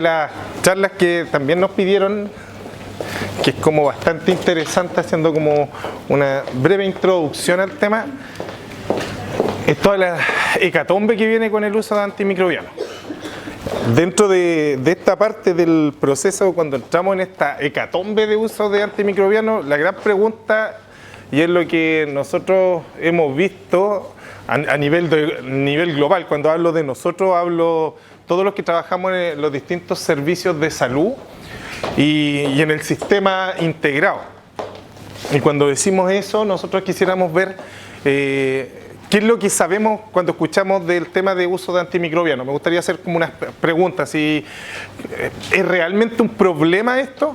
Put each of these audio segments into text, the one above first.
Las charlas que también nos pidieron, que es como bastante interesante, haciendo como una breve introducción al tema, es toda la hecatombe que viene con el uso de antimicrobianos. Dentro de esta parte del proceso, cuando entramos en esta hecatombe de uso de antimicrobianos, la gran pregunta, y es lo que nosotros hemos visto a nivel global, cuando hablo de nosotros, hablo todos los que trabajamos en los distintos servicios de salud y en el sistema integrado. Y cuando decimos eso, nosotros quisiéramos ver qué es lo que sabemos cuando escuchamos del tema de uso de antimicrobianos. Me gustaría hacer como unas preguntas. Si ¿es realmente un problema esto?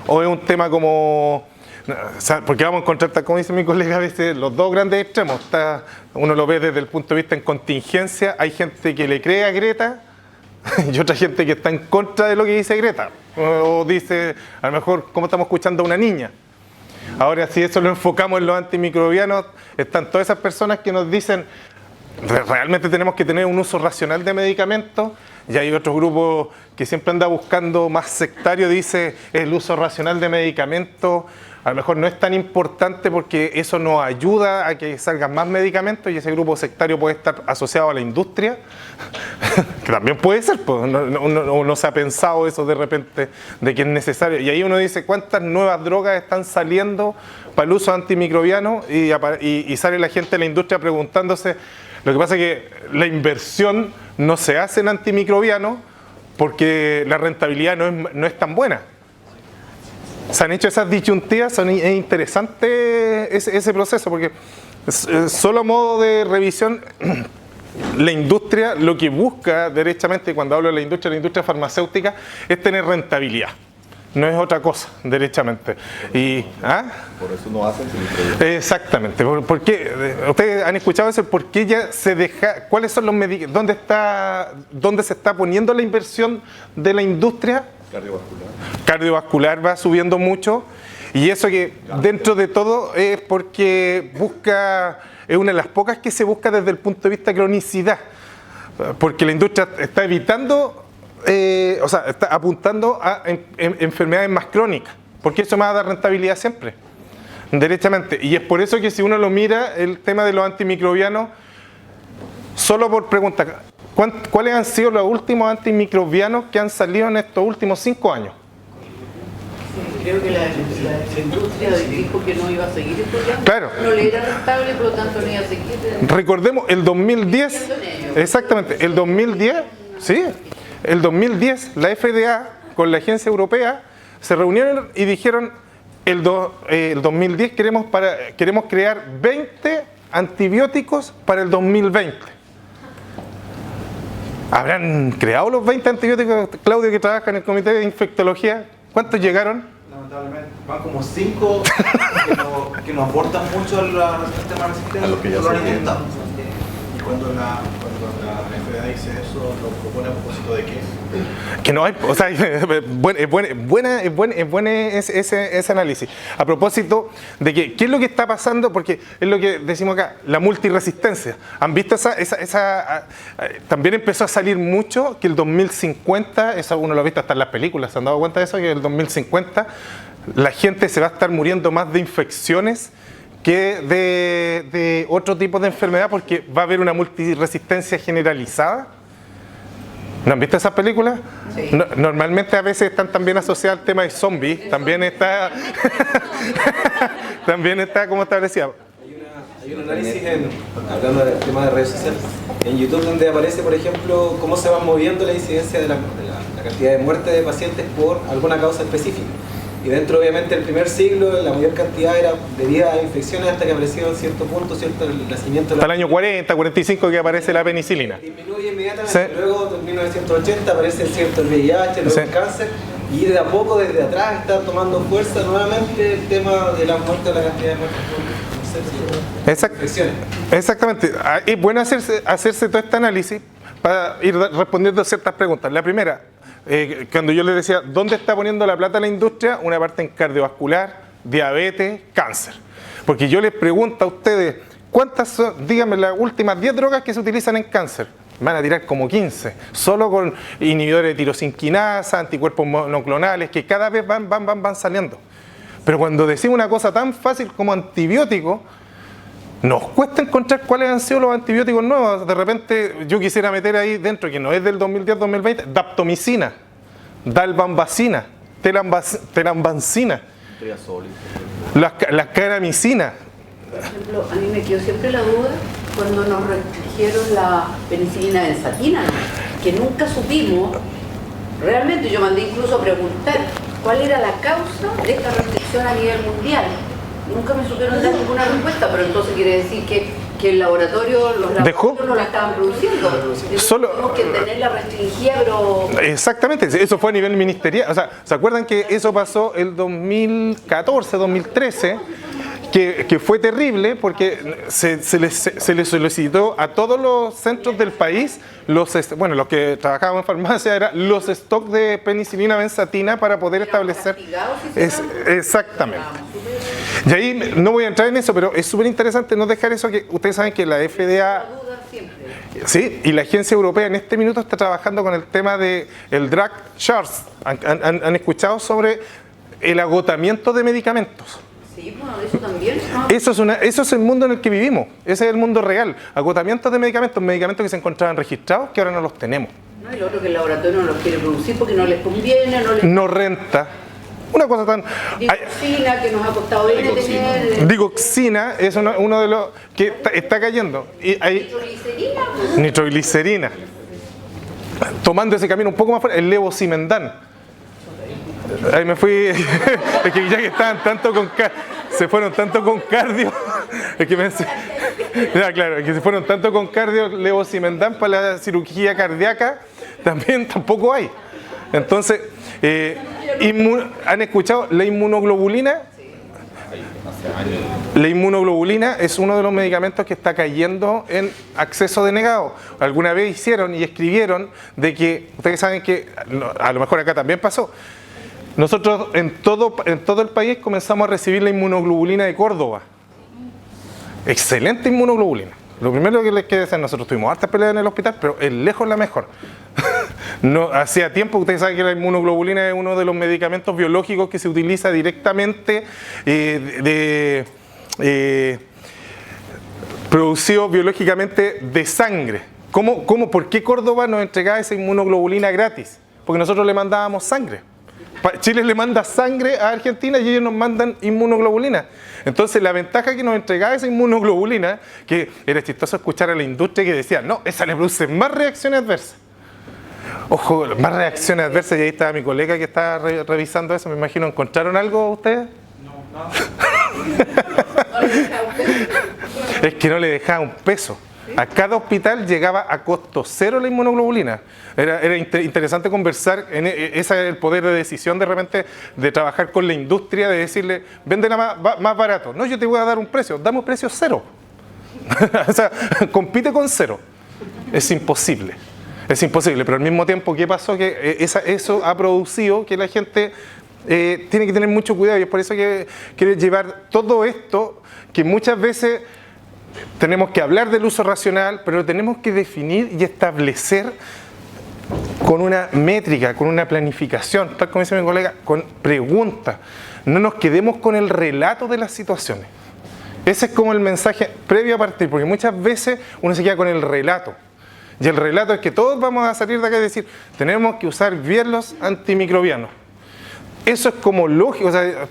¿O es un tema como...? O sea, porque vamos a encontrar, como dice mi colega, a veces los dos grandes extremos. Uno lo ve desde el punto de vista en contingencia. Hay gente que le cree a Greta y otra gente que está en contra de lo que dice Greta. O dice, a lo mejor, como estamos escuchando a una niña. Ahora, si eso lo enfocamos en los antimicrobianos, están todas esas personas que nos dicen realmente tenemos que tener un uso racional de medicamentos, y hay otro grupo que siempre anda buscando más sectario, dice el uso racional de medicamentos a lo mejor no es tan importante porque eso nos ayuda a que salgan más medicamentos, y ese grupo sectario puede estar asociado a la industria, que también puede ser, pues no se ha pensado eso de repente de que es necesario, y ahí uno dice cuántas nuevas drogas están saliendo para el uso antimicrobiano y sale la gente de la industria preguntándose. Lo que pasa es que la inversión no se hace en antimicrobianos porque la rentabilidad no es tan buena. Se han hecho esas disyuntivas, es interesante ese proceso, porque solo a modo de revisión, la industria lo que busca derechamente, cuando hablo de la industria farmacéutica, es tener rentabilidad. No es otra cosa, derechamente. Por eso no hacen exactamente. ¿Por qué? Ustedes han escuchado eso, ¿por qué ya se deja? ¿Cuáles son los medicamentos? ¿Dónde se está poniendo la inversión de la industria? Cardiovascular va subiendo mucho, y eso que dentro de todo es porque es una de las pocas que se busca desde el punto de vista de cronicidad, porque la industria está evitando, está apuntando a enfermedades más crónicas, porque eso me va a dar rentabilidad siempre, derechamente, y es por eso que si uno lo mira, el tema de los antimicrobianos, solo por pregunta, ¿cuáles han sido los últimos antimicrobianos que han salido en estos últimos 5 años? Creo que la industria dijo que no iba a seguir estudiando. Claro. No le era rentable, por lo tanto no iba a seguir. Recordemos, el 2010, exactamente, el 2010, sí, el 2010, la FDA con la agencia europea se reunieron y dijeron, el 2010 queremos crear 20 antibióticos para el 2020. ¿Habrán creado los 20 antibióticos, Claudio, que trabaja en el comité de infectología? ¿Cuántos llegaron? Lamentablemente, van como 5 que no aportan mucho al sistema resistencia, a lo que ya lo han se tiene. intentado. Y cuando la FDA dice eso, ¿lo propone a propósito de qué? Que no hay, o sea, es buena ese análisis. A propósito de que, ¿qué es lo que está pasando? Porque es lo que decimos acá, la multiresistencia. ¿Han visto también empezó a salir mucho que el 2050, eso uno lo ha visto hasta en las películas, ¿se han dado cuenta de eso? Que el 2050 la gente se va a estar muriendo más de infecciones que de otro tipo de enfermedad, porque va a haber una multiresistencia generalizada. ¿No han visto esas películas? Sí. Normalmente a veces están también asociadas al tema de zombies, también está como establecida. Hay un análisis, hablando del tema de redes sociales, en YouTube, donde aparece, por ejemplo, cómo se va moviendo la incidencia de la cantidad de muertes de pacientes por alguna causa específica. Y dentro, obviamente, del primer siglo, la mayor cantidad era debida a infecciones, hasta que apareció en cierto punto, el nacimiento... Hasta el año 40, 45 que aparece la penicilina. Disminuye inmediatamente, Sí. luego en 1980 aparece el VIH, luego el cáncer, y de a poco, desde atrás, está tomando fuerza nuevamente el tema de la muerte, de la cantidad de muertes por infecciones. Exactamente. Es bueno hacerse todo este análisis para ir respondiendo ciertas preguntas. La primera, cuando yo les decía, ¿dónde está poniendo la plata la industria? Una parte en cardiovascular, diabetes, cáncer. Porque yo les pregunto a ustedes, ¿cuántas son, díganme, las últimas 10 drogas que se utilizan en cáncer? van a tirar como 15, solo con inhibidores de tirosinquinasa, anticuerpos monoclonales, que cada vez van saliendo. Pero cuando decimos una cosa tan fácil como antibiótico, nos cuesta encontrar cuáles han sido los antibióticos nuevos. De repente yo quisiera meter ahí dentro, que no es del 2010-2020, daptomicina, dalbambacina, telambancina, las caramicinas. Por ejemplo, a mí me quedó siempre la duda cuando nos restringieron la penicilina benzatina, que nunca supimos. Realmente yo mandé incluso a preguntar cuál era la causa de esta restricción a nivel mundial. Nunca me supieron dar ninguna respuesta, pero entonces quiere decir que el laboratorio, los laboratorios no la estaban produciendo. Solo tenemos que tenerla restringida, pero... Exactamente, eso fue a nivel ministerial. O sea, ¿se acuerdan que eso pasó el 2014, 2013? Que fue terrible porque se le solicitó a todos los centros del país, los que trabajaban en farmacia, eran los stocks de penicilina benzatina para poder establecer... Exactamente. Y ahí no voy a entrar en eso, pero es súper interesante no dejar eso, que ustedes saben que la FDA... Sí, y la agencia europea en este minuto está trabajando con el tema del drug charts. ¿Han escuchado sobre el agotamiento de medicamentos? Sí, bueno, eso también. Eso es el mundo en el que vivimos, ese es el mundo real. Agotamientos de medicamentos que se encontraban registrados, que ahora no los tenemos. No, y lo otro que el laboratorio no los quiere producir porque no les conviene, no renta. Una cosa tan... Digoxina, que nos ha costado bien tener... Digoxina es uno de los que está cayendo. Y hay nitroglicerina. Tomando ese camino un poco más fuerte, el levosimendan. Ahí me fui, es que ya que estaban tanto se fueron tanto con cardio, es que claro, que se fueron tanto con cardio, levosimendan para la cirugía cardíaca, tampoco hay. Entonces, ¿han escuchado la inmunoglobulina? La inmunoglobulina es uno de los medicamentos que está cayendo en acceso denegado. Alguna vez hicieron y escribieron de que, ustedes saben que, a lo mejor acá también pasó, nosotros en todo el país comenzamos a recibir la inmunoglobulina de Córdoba. Excelente inmunoglobulina. Lo primero que les quiero decir, nosotros tuvimos hartas peleas en el hospital, pero es lejos la mejor. No, hacía tiempo, ustedes saben que la inmunoglobulina es uno de los medicamentos biológicos que se utiliza directamente producido biológicamente de sangre. ¿Por qué Córdoba nos entregaba esa inmunoglobulina gratis? Porque nosotros le mandábamos sangre. Chile le manda sangre a Argentina y ellos nos mandan inmunoglobulina. Entonces la ventaja que nos entregaba esa inmunoglobulina, que era chistoso escuchar a la industria que decía, no, esa le produce más reacciones adversas. Ojo, más reacciones adversas, y ahí estaba mi colega que estaba revisando eso, me imagino, ¿encontraron algo ustedes? No. Es que no le dejaba un peso. A cada hospital llegaba a costo cero la inmunoglobulina. Era interesante conversar, ese es el poder de decisión de repente, de trabajar con la industria, de decirle, véndela más barato. No, yo te voy a dar un precio, dame un precio cero. O sea, compite con cero. Es imposible, pero al mismo tiempo, ¿qué pasó? Que eso ha producido que la gente tiene que tener mucho cuidado, y es por eso que quiero llevar todo esto, que muchas veces tenemos que hablar del uso racional, pero tenemos que definir y establecer con una métrica, con una planificación, tal como dice mi colega, con preguntas. No nos quedemos con el relato de las situaciones. Ese es como el mensaje previo a partir, porque muchas veces uno se queda con el relato. Y el relato es que todos vamos a salir de acá y decir, tenemos que usar bien los antimicrobianos. Eso es como lógico, o sea,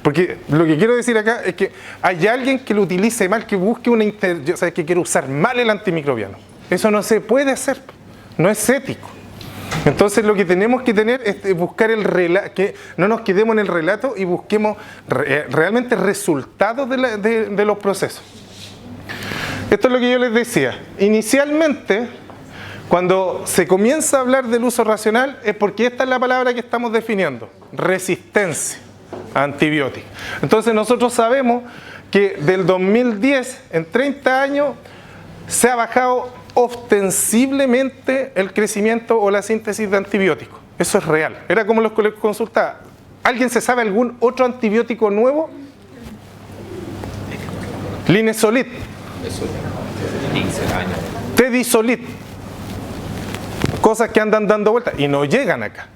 porque lo que quiero decir acá es que hay alguien que lo utilice mal, que busque que quiere usar mal el antimicrobiano. Eso no se puede hacer, no es ético. Entonces lo que tenemos que tener es buscar el relato, que no nos quedemos en el relato y busquemos realmente resultados de los procesos. Esto es lo que yo les decía. Inicialmente, cuando se comienza a hablar del uso racional, es porque esta es la palabra que estamos definiendo: resistencia a antibióticos. Entonces nosotros sabemos que del 2010, en 30 años, se ha bajado ostensiblemente el crecimiento o la síntesis de antibióticos. Eso es real. Era como los que les consultaba. ¿Alguien se sabe algún otro antibiótico nuevo? Linezolid. 15 años. Tedisolit, cosas que andan dando vueltas y no llegan acá.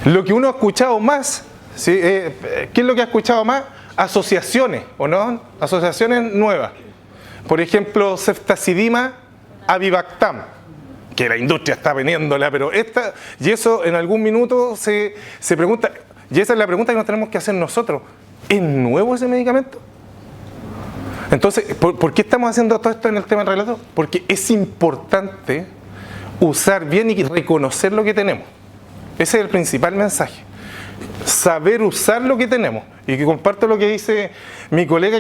Lo que uno ha escuchado más, ¿sí? ¿Qué es lo que ha escuchado más? Asociaciones, ¿o no? Asociaciones nuevas. Por ejemplo, Ceftazidima avivactam, que la industria está vendiéndola, pero y eso en algún minuto se pregunta, y esa es la pregunta que nos tenemos que hacer nosotros. ¿Es nuevo ese medicamento? Entonces, ¿por qué estamos haciendo todo esto en el tema del relato? Porque es importante usar bien y reconocer lo que tenemos. Ese es el principal mensaje. Saber usar lo que tenemos. Y que comparto lo que dice mi colega,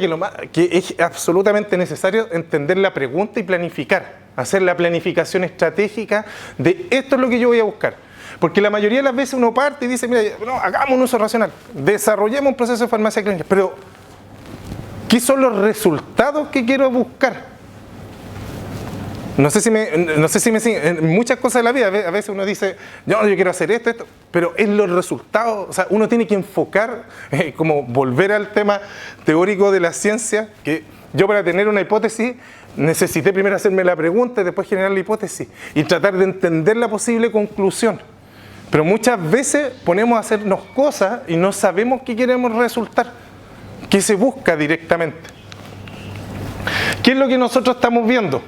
que es absolutamente necesario entender la pregunta y planificar. Hacer la planificación estratégica de esto es lo que yo voy a buscar. Porque la mayoría de las veces uno parte y dice, mira, no, hagamos un uso racional, desarrollemos un proceso de farmacia clínica, pero ¿qué son los resultados que quiero buscar? No sé si me siguen. En muchas cosas de la vida, a veces uno dice, yo quiero hacer esto, pero es los resultados. O sea, uno tiene que enfocar, como volver al tema teórico de la ciencia, que yo para tener una hipótesis necesité primero hacerme la pregunta y después generar la hipótesis y tratar de entender la posible conclusión. Pero muchas veces ponemos a hacernos cosas y no sabemos qué queremos resultar, qué se busca directamente. ¿Qué es lo que nosotros estamos viendo?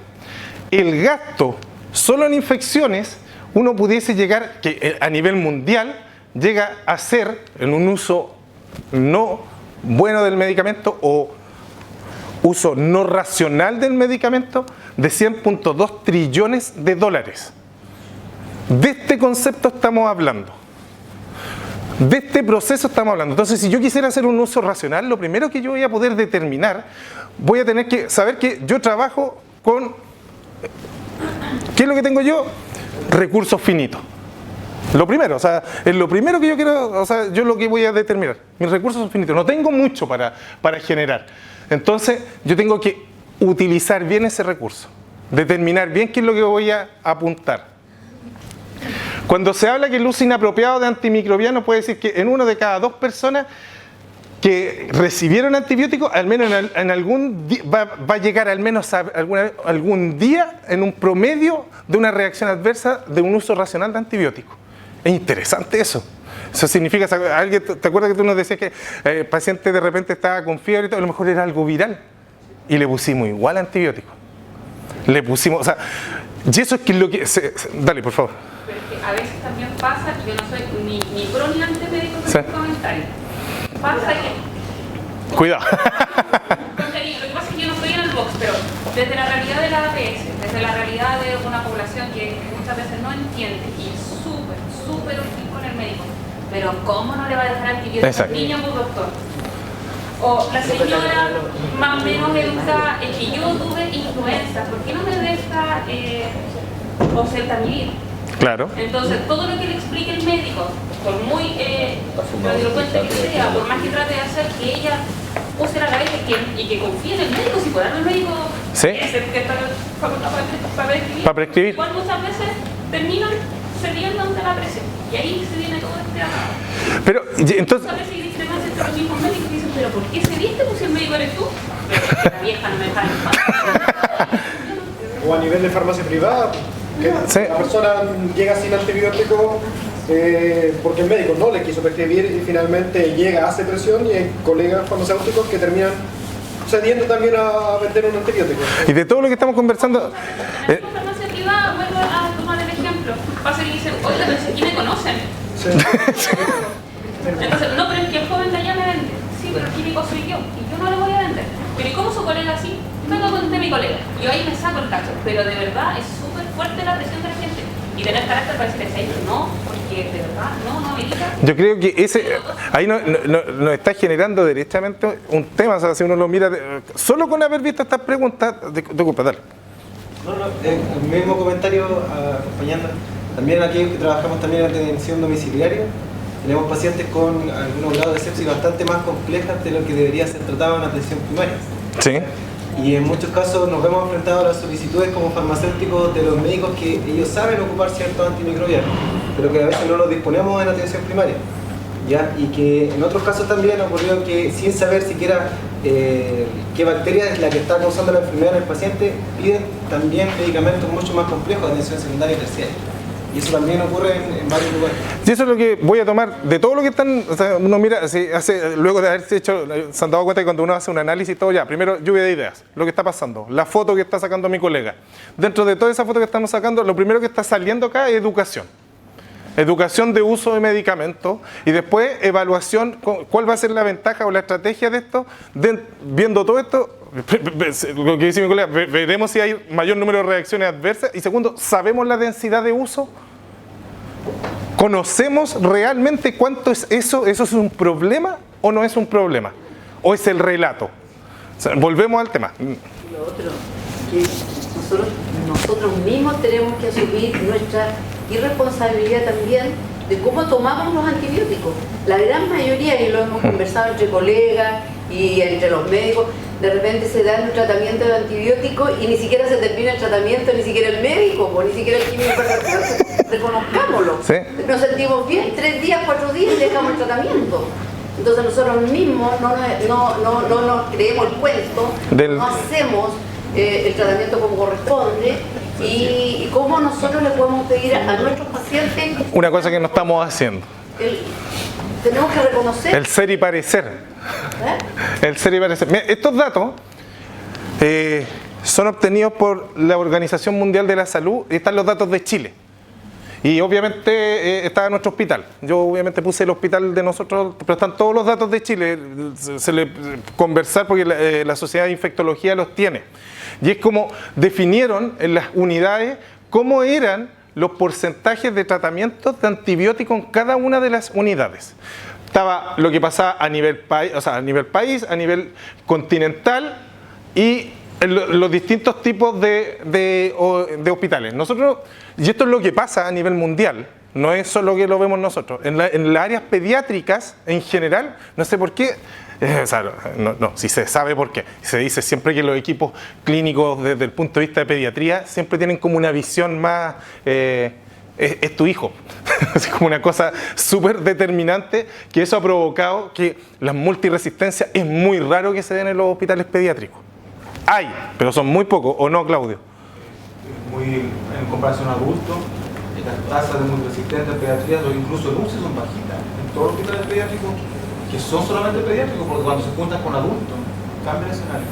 El gasto solo en infecciones, uno pudiese llegar, que a nivel mundial, llega a ser, en un uso no bueno del medicamento o uso no racional del medicamento, de 100.2 trillones de dólares. De este concepto estamos hablando. De este proceso estamos hablando. Entonces, si yo quisiera hacer un uso racional, lo primero que yo voy a poder determinar, voy a tener que saber que yo trabajo con... ¿Qué es lo que tengo yo? Recursos finitos. Lo primero, o sea, es lo primero que yo quiero, o sea, yo lo que voy a determinar. Mis recursos son finitos, no tengo mucho para generar. Entonces, yo tengo que utilizar bien ese recurso, determinar bien qué es lo que voy a apuntar. Cuando se habla que el uso inapropiado de antimicrobianos, puede decir que en 1 de cada 2 personas que recibieron antibióticos, al menos en algún día, va a llegar al menos a algún día en un promedio de una reacción adversa de un uso racional de antibióticos. Es interesante eso. Eso significa, ¿alguien te acuerdas que tú nos decías que el paciente de repente estaba con fiebre y todo? A lo mejor era algo viral y le pusimos igual antibiótico. Le pusimos, o sea, y eso es que lo que... dale, por favor. Pero es que a veces también pasa, yo no soy ni pro ni antimédico en Sí. este comentario. Pasa que... Cuidado. Con cariño, lo que pasa es que yo no estoy en el box, pero desde la realidad de la APS, desde la realidad de una población que muchas veces no entiende y es súper hostil con el médico, pero ¿cómo no le va a dejar antibióticos al niño, pues, doctor? O la señora más o menos educada, es que yo tuve influenza, ¿por qué no me deja oseltamivir? Claro. Entonces, todo lo que le explique el médico, por muy grandilocuente que sea, por más que trate de hacer que ella use la cabeza y que confíe en el médico, si puede darle el médico ¿Sí? es el que está facultado para prescribir, Para prescribir. igual muchas veces terminan cediendo ante la presión. Y ahí se viene todo este asunto. Pero, entonces... Muchas veces hay discrepancia entre los mismos médicos que dicen, pero ¿por qué cediste? Pues si el médico eres tú. Pero la vieja no me deja en paz. O a nivel de farmacia privada, que Sí. la persona llega sin antibiótico porque el médico no le quiso prescribir y finalmente llega, hace presión y hay colegas farmacéuticos que terminan cediendo también a vender un antibiótico. Y de todo lo que estamos conversando... En la farmacia privada, vuelvo a tomar el ejemplo. Pasa que dicen, oiga, pero si aquí me conocen. Sí. Entonces, no, pero es que el joven de allá me vende. Sí, pero el químico soy yo y yo no le voy a vender. Pero ¿y cómo su colega sí? Vengo con mi colega. Yo ahí me saco el cacho. Pero de verdad es súper fuerte la presión de la gente. Y tener carácter para decirle, no, porque de verdad no amerita. Yo creo que ahí nos está generando derechamente un tema, o sea, si uno lo mira, solo con haber visto estas preguntas, disculpa, dale. No, el mismo comentario acompañando. También aquí que trabajamos también en atención domiciliaria, tenemos pacientes con algunos grados de sepsis bastante más complejas de lo que debería ser tratado en atención primaria. Sí. Y en muchos casos nos vemos enfrentados a las solicitudes como farmacéuticos de los médicos que ellos saben ocupar ciertos antimicrobianos, pero que a veces no los disponemos en atención primaria. ¿Ya? Y que en otros casos también ocurrió que sin saber siquiera qué bacteria es la que está causando la enfermedad en el paciente, piden también medicamentos mucho más complejos de atención secundaria y terciaria. Y eso también ocurre en varios lugares. Y eso es lo que voy a tomar de todo lo que están. O sea, uno mira, luego de haberse hecho, se han dado cuenta que cuando uno hace un análisis y todo, ya, primero lluvia de ideas, lo que está pasando, la foto que está sacando mi colega. Dentro de toda esa foto que estamos sacando, lo primero que está saliendo acá es educación. Educación de uso de medicamentos y después evaluación, cuál va a ser la ventaja o la estrategia de esto, viendo todo esto, lo que dice mi colega, veremos si hay mayor número de reacciones adversas y segundo, ¿sabemos la densidad de uso? ¿Conocemos realmente cuánto es eso? ¿Eso es un problema o no es un problema? ¿O es el relato? O sea, volvemos al tema. Lo otro, que nosotros mismos tenemos que asumir nuestra irresponsabilidad también de cómo tomamos los antibióticos. La gran mayoría, y lo hemos conversado entre colegas y entre los médicos, de repente se da un tratamiento de antibióticos y ni siquiera se termina el tratamiento, ni siquiera el médico, ni siquiera el químico. Reconozcámoslo. ¿Sí? Nos sentimos bien, 3 días, 4 días y dejamos el tratamiento. Entonces nosotros mismos no nos creemos el cuento, no hacemos el tratamiento como corresponde y cómo nosotros le podemos pedir a nuestros pacientes Una cosa que no estamos haciendo. Tenemos que reconocer El ser y parecer. El ser y parecer. Mira, estos datos son obtenidos por la Organización Mundial de la Salud y están los datos de Chile. Y obviamente está nuestro hospital. Yo obviamente puse el hospital de nosotros, pero están todos los datos de Chile. Se le conversar porque la Sociedad de Infectología los tiene. Y es como definieron en las unidades cómo eran los porcentajes de tratamientos de antibióticos en cada una de las unidades. Estaba lo que pasaba a nivel país, a nivel continental y los distintos tipos de hospitales. Nosotros, y esto es lo que pasa a nivel mundial, no es solo que lo vemos nosotros. En las áreas pediátricas, en general, no sé por qué, si se sabe por qué. Se dice siempre que los equipos clínicos desde el punto de vista de pediatría siempre tienen como una visión más, es tu hijo. Es como una cosa súper determinante, que eso ha provocado que las multiresistencias es muy raro que se den en los hospitales pediátricos. Hay, pero son muy pocos, ¿o no, Claudio? En comparación a adultos, las tasas de multiresistentes en pediatría o incluso en UCI son bajitas. En todos los hospitales pediátricos, que son solamente pediátricos, porque cuando se juntan con adultos, cambia el escenario.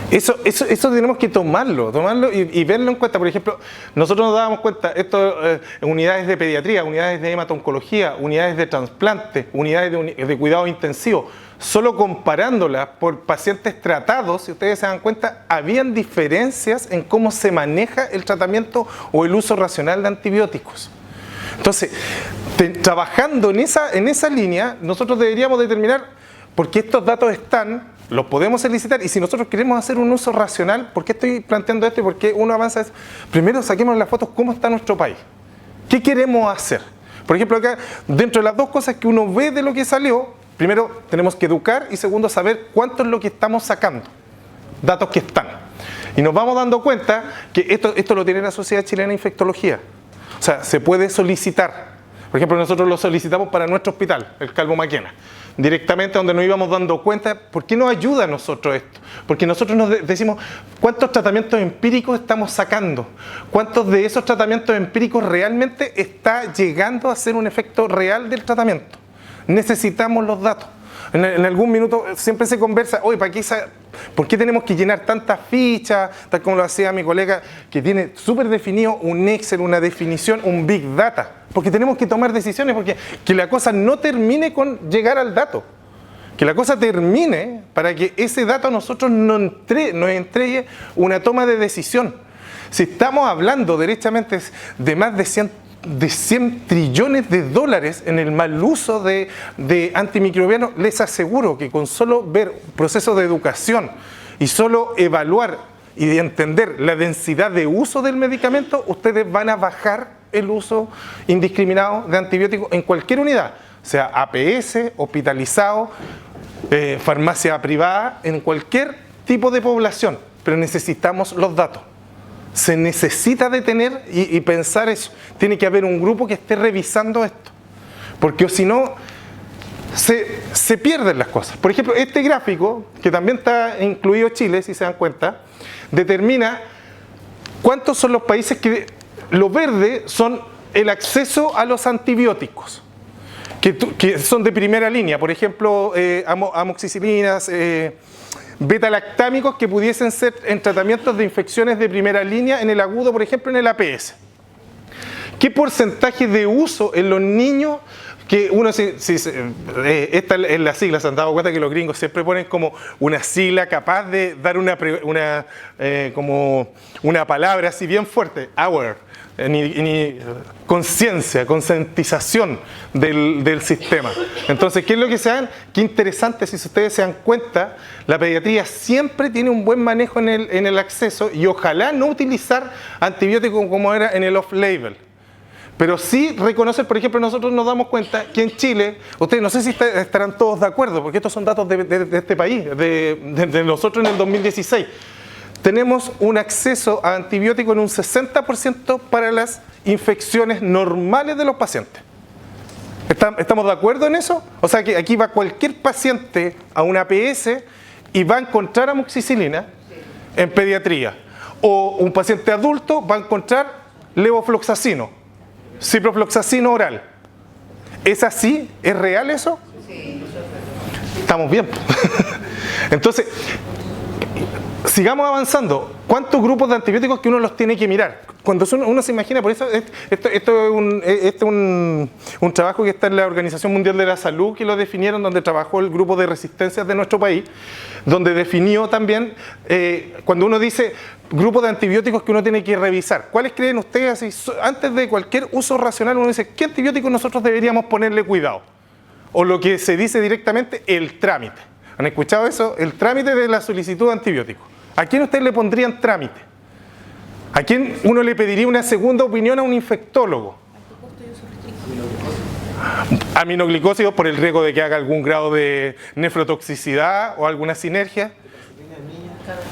Eso tenemos que tomarlo y verlo en cuenta. Por ejemplo, nosotros nos dábamos cuenta, esto unidades de pediatría, unidades de hemato-oncología, unidades de trasplante, unidades de cuidado intensivo, solo comparándolas por pacientes tratados, si ustedes se dan cuenta, habían diferencias en cómo se maneja el tratamiento o el uso racional de antibióticos. Entonces, trabajando en esa línea, nosotros deberíamos determinar, porque estos datos están, los podemos solicitar, y si nosotros queremos hacer un uso racional, ¿por qué estoy planteando esto y por qué uno avanza eso? Primero saquemos las fotos cómo está nuestro país. ¿Qué queremos hacer? Por ejemplo, acá, dentro de las dos cosas que uno ve de lo que salió, primero tenemos que educar y segundo saber cuánto es lo que estamos sacando. Datos que están. Y nos vamos dando cuenta que esto lo tiene la Sociedad Chilena de Infectología. O sea, se puede solicitar. Por ejemplo, nosotros lo solicitamos para nuestro hospital, el Calvo Maquena. Directamente donde nos íbamos dando cuenta, ¿por qué nos ayuda a nosotros esto? Porque nosotros nos decimos, ¿cuántos tratamientos empíricos estamos sacando? ¿Cuántos de esos tratamientos empíricos realmente está llegando a ser un efecto real del tratamiento? Necesitamos los datos. En algún minuto siempre se conversa, oye, ¿por qué tenemos que llenar tantas fichas? Tal como lo hacía mi colega, que tiene súper definido un Excel, una definición, un Big Data. Porque tenemos que tomar decisiones, porque que la cosa no termine con llegar al dato. Que la cosa termine para que ese dato a nosotros nos entregue una toma de decisión. Si estamos hablando derechamente de más de 100 trillones de dólares en el mal uso de antimicrobianos, les aseguro que con solo ver procesos de educación y solo evaluar y entender la densidad de uso del medicamento, ustedes van a bajar el uso indiscriminado de antibióticos en cualquier unidad, sea APS, hospitalizado, farmacia privada, en cualquier tipo de población, pero necesitamos los datos. Se necesita detener y pensar eso. Tiene que haber un grupo que esté revisando esto. Porque si no, se pierden las cosas. Por ejemplo, este gráfico, que también está incluido Chile, si se dan cuenta, determina cuántos son los países que lo verde son el acceso a los antibióticos, que son de primera línea. Por ejemplo, amoxicilinas, beta-lactámicos que pudiesen ser en tratamientos de infecciones de primera línea en el agudo, por ejemplo, en el APS. ¿Qué porcentaje de uso en los niños? Que uno, esta es la sigla, se han dado cuenta que los gringos siempre ponen como una sigla capaz de dar como una palabra así bien fuerte, aware, conciencia, concientización del sistema. Entonces, ¿qué es lo que se dan? Qué interesante, si ustedes se dan cuenta, la pediatría siempre tiene un buen manejo en el acceso y ojalá no utilizar antibióticos como era en el off-label. Pero sí reconocer, por ejemplo, nosotros nos damos cuenta que en Chile, ustedes no sé si estarán todos de acuerdo, porque estos son datos de este país, de nosotros en el 2016. Tenemos un acceso a antibióticos en un 60% para las infecciones normales de los pacientes. ¿Estamos de acuerdo en eso? O sea que aquí va cualquier paciente a una APS y va a encontrar amoxicilina en pediatría. O un paciente adulto va a encontrar levofloxacino, ciprofloxacino oral. ¿Es así? ¿Es real eso? Sí. Estamos bien. Entonces, sigamos avanzando. ¿Cuántos grupos de antibióticos que uno los tiene que mirar? Cuando uno se imagina, por eso esto es un trabajo que está en la Organización Mundial de la Salud, que lo definieron, donde trabajó el grupo de resistencias de nuestro país, donde definió también, cuando uno dice grupo de antibióticos que uno tiene que revisar, ¿cuáles creen ustedes? Así, antes de cualquier uso racional, uno dice, ¿qué antibióticos nosotros deberíamos ponerle cuidado? O lo que se dice directamente, el trámite. ¿Han escuchado eso? El trámite de la solicitud de antibióticos. ¿A quién ustedes le pondrían trámite? ¿A quién uno le pediría una segunda opinión a un infectólogo? Aminoglicósidos por el riesgo de que haga algún grado de nefrotoxicidad o alguna sinergia.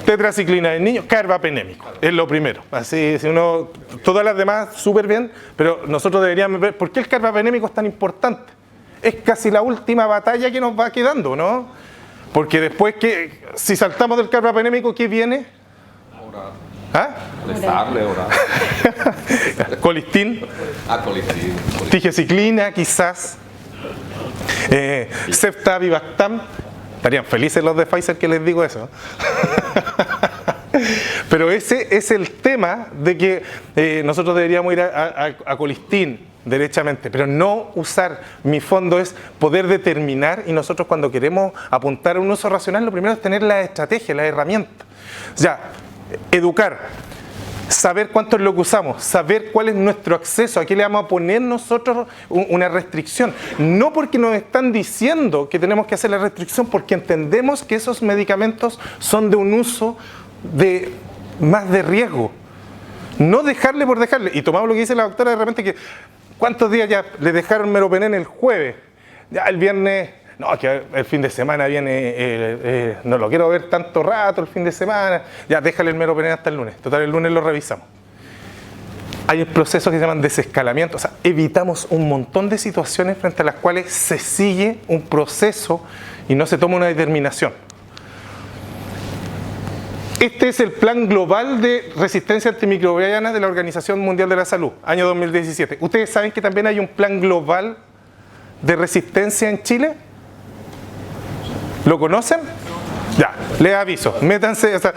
Tetraciclina en niños, carbapenémico, es lo primero. Así, si uno, todas las demás súper bien, pero nosotros deberíamos ver por qué el carbapenémico es tan importante. Es casi la última batalla que nos va quedando, ¿no? Porque después, si saltamos del carbapenémico, ¿qué viene? ¿Ah? Estable, oral. Colistin. Colistin. Tigeciclina, quizás. Ceftabivactam. Estarían felices los de Pfizer que les digo eso. Pero ese es el tema de que nosotros deberíamos ir a colistin derechamente, pero no usar. Mi fondo es poder determinar, y nosotros cuando queremos apuntar a un uso racional, lo primero es tener la estrategia, la herramienta. Ya, educar, saber cuánto es lo que usamos, saber cuál es nuestro acceso, a qué le vamos a poner nosotros una restricción. No porque nos están diciendo que tenemos que hacer la restricción, porque entendemos que esos medicamentos son de un uso más de riesgo. No dejarle por dejarle. Y tomamos lo que dice la doctora de repente, que ¿cuántos días ya le dejaron meropenem el jueves? Ya el viernes, no, que el fin de semana viene, no lo quiero ver tanto rato el fin de semana, ya déjale el meropenem hasta el lunes. Total, el lunes lo revisamos. Hay procesos que se llaman desescalamiento, o sea, evitamos un montón de situaciones frente a las cuales se sigue un proceso y no se toma una determinación. Este es el Plan Global de Resistencia Antimicrobiana de la Organización Mundial de la Salud, año 2017. ¿Ustedes saben que también hay un Plan Global de Resistencia en Chile? ¿Lo conocen? Ya, les aviso, métanse. O sea,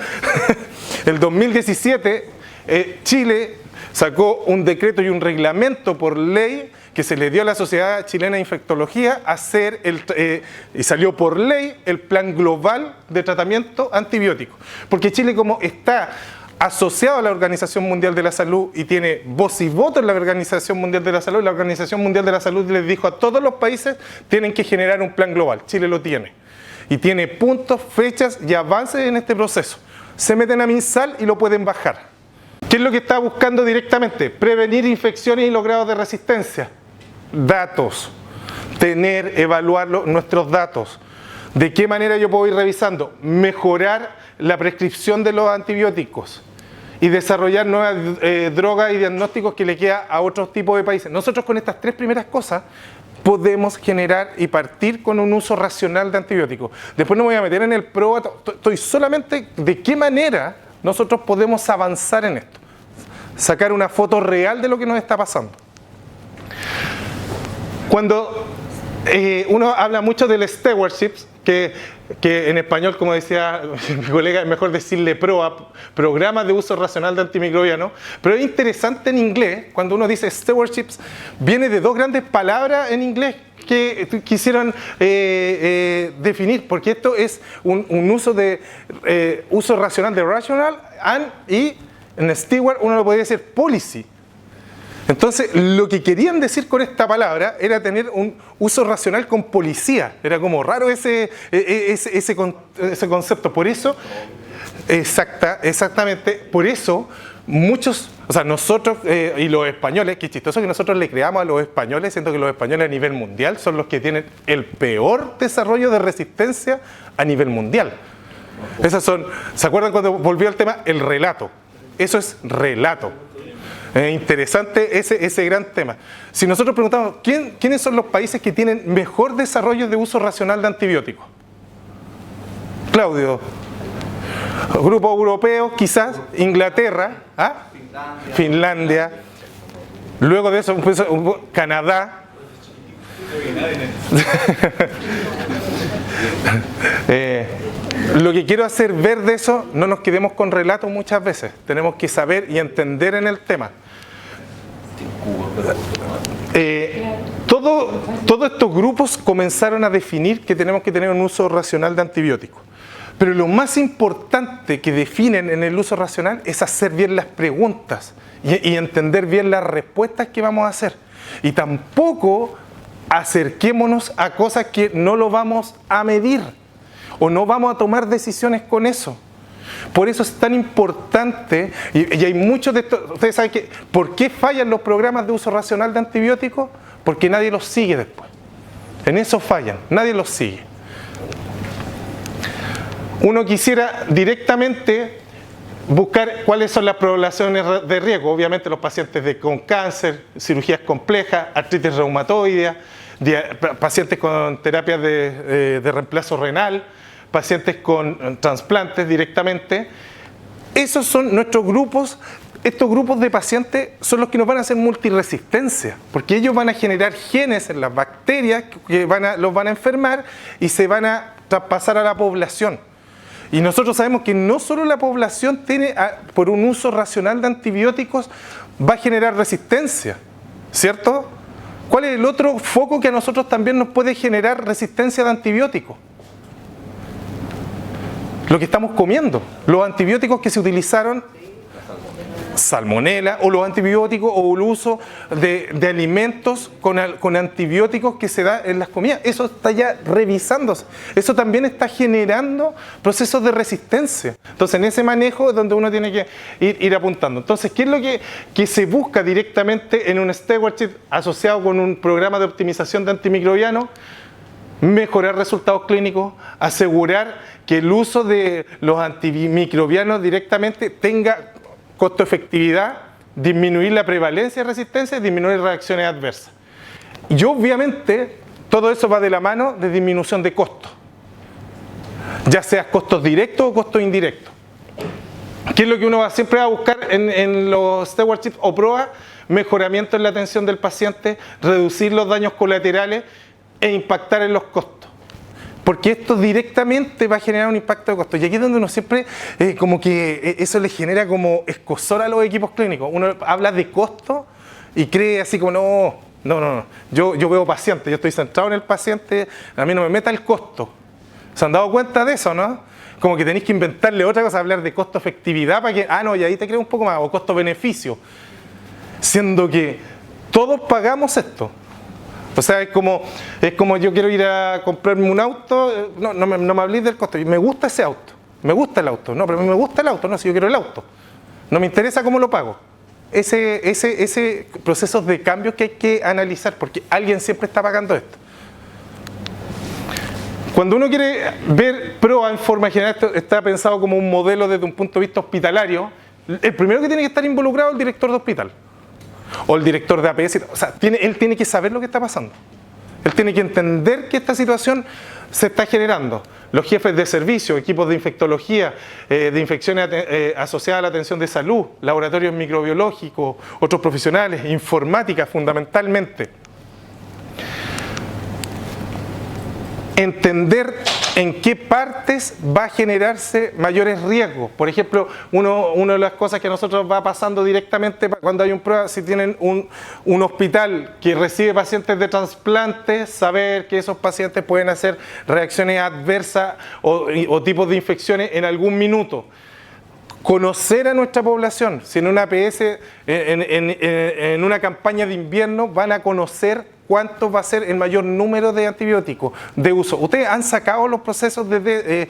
el 2017 Chile sacó un decreto y un reglamento por ley que se le dio a la Sociedad Chilena de Infectología hacer y salió por ley el Plan Global de Tratamiento Antibiótico. Porque Chile, como está asociado a la Organización Mundial de la Salud y tiene voz y voto en la Organización Mundial de la Salud, la Organización Mundial de la Salud les dijo a todos los países tienen que generar un plan global. Chile lo tiene. Y tiene puntos, fechas y avances en este proceso. Se meten a MinSal y lo pueden bajar. ¿Qué es lo que está buscando directamente? Prevenir infecciones y los grados de resistencia. Datos. Evaluar nuestros datos. ¿De qué manera yo puedo ir revisando? Mejorar la prescripción de los antibióticos y desarrollar nuevas drogas y diagnósticos que le queda a otros tipos de países. Nosotros con estas tres primeras cosas podemos generar y partir con un uso racional de antibióticos. Después no me voy a meter en el pro, estoy solamente de qué manera nosotros podemos avanzar en esto. Sacar una foto real de lo que nos está pasando. Cuando uno habla mucho del stewardship, que en español, como decía mi colega, es mejor decirle PROA, Programa de Uso Racional de Antimicrobianos, pero es interesante en inglés, cuando uno dice stewardship, viene de dos grandes palabras en inglés que quisieron definir, porque esto es un uso de uso racional de rational, y en steward uno lo podría decir policy. Entonces, lo que querían decir con esta palabra era tener un uso racional con policía. Era como raro ese concepto. Por eso, exactamente, por eso muchos, o sea, nosotros y los españoles, qué chistoso que nosotros le creamos a los españoles, siendo que los españoles a nivel mundial son los que tienen el peor desarrollo de resistencia a nivel mundial. Esas son, ¿se acuerdan cuando volvió al tema? El relato. Eso es relato. Es interesante ese gran tema. Si nosotros preguntamos, ¿quiénes son los países que tienen mejor desarrollo de uso racional de antibióticos? Claudio. Grupo europeo, quizás, Inglaterra, Finlandia. Luego de eso, Canadá. Lo que quiero hacer ver de eso, no nos quedemos con relatos muchas veces. Tenemos que saber y entender en el tema. Todos estos grupos comenzaron a definir que tenemos que tener un uso racional de antibióticos. Pero lo más importante que definen en el uso racional es hacer bien las preguntas y entender bien las respuestas que vamos a hacer. Y tampoco acerquémonos a cosas que no lo vamos a medir o no vamos a tomar decisiones con eso. Por eso es tan importante, y hay muchos de estos, ustedes saben que, ¿por qué fallan los programas de uso racional de antibióticos? Porque nadie los sigue después. En eso fallan, nadie los sigue. Uno quisiera directamente buscar cuáles son las poblaciones de riesgo. Obviamente los pacientes con cáncer, cirugías complejas, artritis reumatoidea, pacientes con terapias de reemplazo renal, pacientes con trasplantes directamente. Esos son nuestros grupos. Estos grupos de pacientes son los que nos van a hacer multiresistencia, porque ellos van a generar genes en las bacterias que los van a enfermar y se van a traspasar a la población. Y nosotros sabemos que no solo la población por un uso racional de antibióticos va a generar resistencia, ¿cierto? ¿Cuál es el otro foco que a nosotros también nos puede generar resistencia de antibióticos? Lo que estamos comiendo, los antibióticos que se utilizaron, salmonela, o los antibióticos o el uso de alimentos con antibióticos que se da en las comidas. Eso está ya revisándose. Eso también está generando procesos de resistencia. Entonces, en ese manejo es donde uno tiene que ir apuntando. Entonces, ¿qué es lo que se busca directamente en un stewardship asociado con un programa de optimización de antimicrobianos? Mejorar resultados clínicos, asegurar que el uso de los antimicrobianos directamente tenga costo-efectividad, disminuir la prevalencia de resistencia y disminuir reacciones adversas. Y obviamente todo eso va de la mano de disminución de costos, ya sea costos directos o costos indirectos. ¿Qué es lo que uno siempre va a buscar en los stewardships o PROA? Mejoramiento en la atención del paciente, reducir los daños colaterales e impactar en los costos. Porque esto directamente va a generar un impacto de costos. Y aquí es donde uno siempre, como que eso le genera como escozor a los equipos clínicos. Uno habla de costo y cree así como, no. Yo veo pacientes, yo estoy centrado en el paciente, a mí no me meta el costo. ¿Se han dado cuenta de eso, no? Como que tenéis que inventarle otra cosa, hablar de costo-efectividad para que, y ahí te creo un poco más, o costo-beneficio. Siendo que todos pagamos esto. O sea, es como yo quiero ir a comprarme un auto, no me hablé del costo, me gusta ese auto, me gusta el auto, pero a mí me gusta el auto, si yo quiero el auto, no me interesa cómo lo pago. Ese proceso de cambios que hay que analizar, porque alguien siempre está pagando esto. Cuando uno quiere ver PROA en forma general, esto está pensado como un modelo desde un punto de vista hospitalario. El primero que tiene que estar involucrado es el director de hospital o el director de APS, o sea, él tiene que saber lo que está pasando. Él tiene que entender que esta situación se está generando. Los jefes de servicio, equipos de infectología, de infecciones asociadas a la atención de salud, laboratorios microbiológicos, otros profesionales, informática fundamentalmente. Entender en qué partes va a generarse mayores riesgos. Por ejemplo, una de las cosas que a nosotros va pasando directamente cuando hay un prueba, si tienen un hospital que recibe pacientes de trasplantes, saber que esos pacientes pueden hacer reacciones adversas o tipos de infecciones en algún minuto. Conocer a nuestra población, si en una APS, en una campaña de invierno van a conocer cuánto va a ser el mayor número de antibióticos de uso. Ustedes han sacado los procesos desde,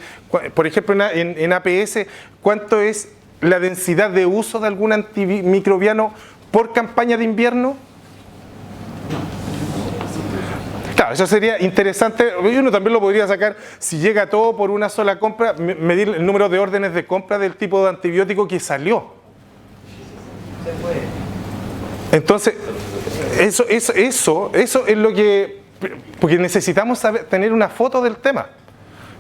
por ejemplo, en APS, cuánto es la densidad de uso de algún antimicrobiano por campaña de invierno. Claro, eso sería interesante. Uno también lo podría sacar si llega todo por una sola compra, medir el número de órdenes de compra del tipo de antibiótico que salió. Entonces, eso es lo que... Porque necesitamos tener una foto del tema.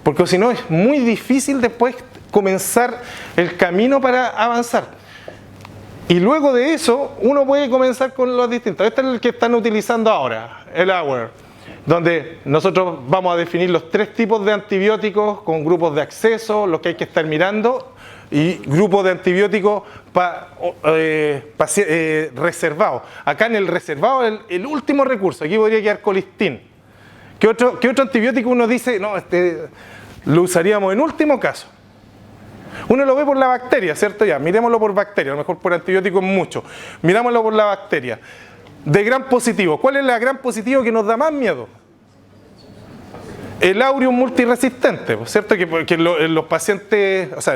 Porque si no es muy difícil después comenzar el camino para avanzar. Y luego de eso, uno puede comenzar con los distintos. Este es el que están utilizando ahora, el AWARE, donde nosotros vamos a definir los 3 tipos de antibióticos con grupos de acceso, los que hay que estar mirando, y grupos de antibióticos reservados. Acá en el reservado, el último recurso, aquí podría quedar colistin. ¿Qué otro antibiótico uno dice? No, lo usaríamos en último caso. Uno lo ve por la bacteria, ¿cierto? Ya, miremoslo por bacteria, a lo mejor por antibióticos mucho. Mirámoslo por la bacteria. De gram positivo, ¿cuál es la gram positivo que nos da más miedo? El aureum multiresistente, ¿cierto? Que en los pacientes, o sea,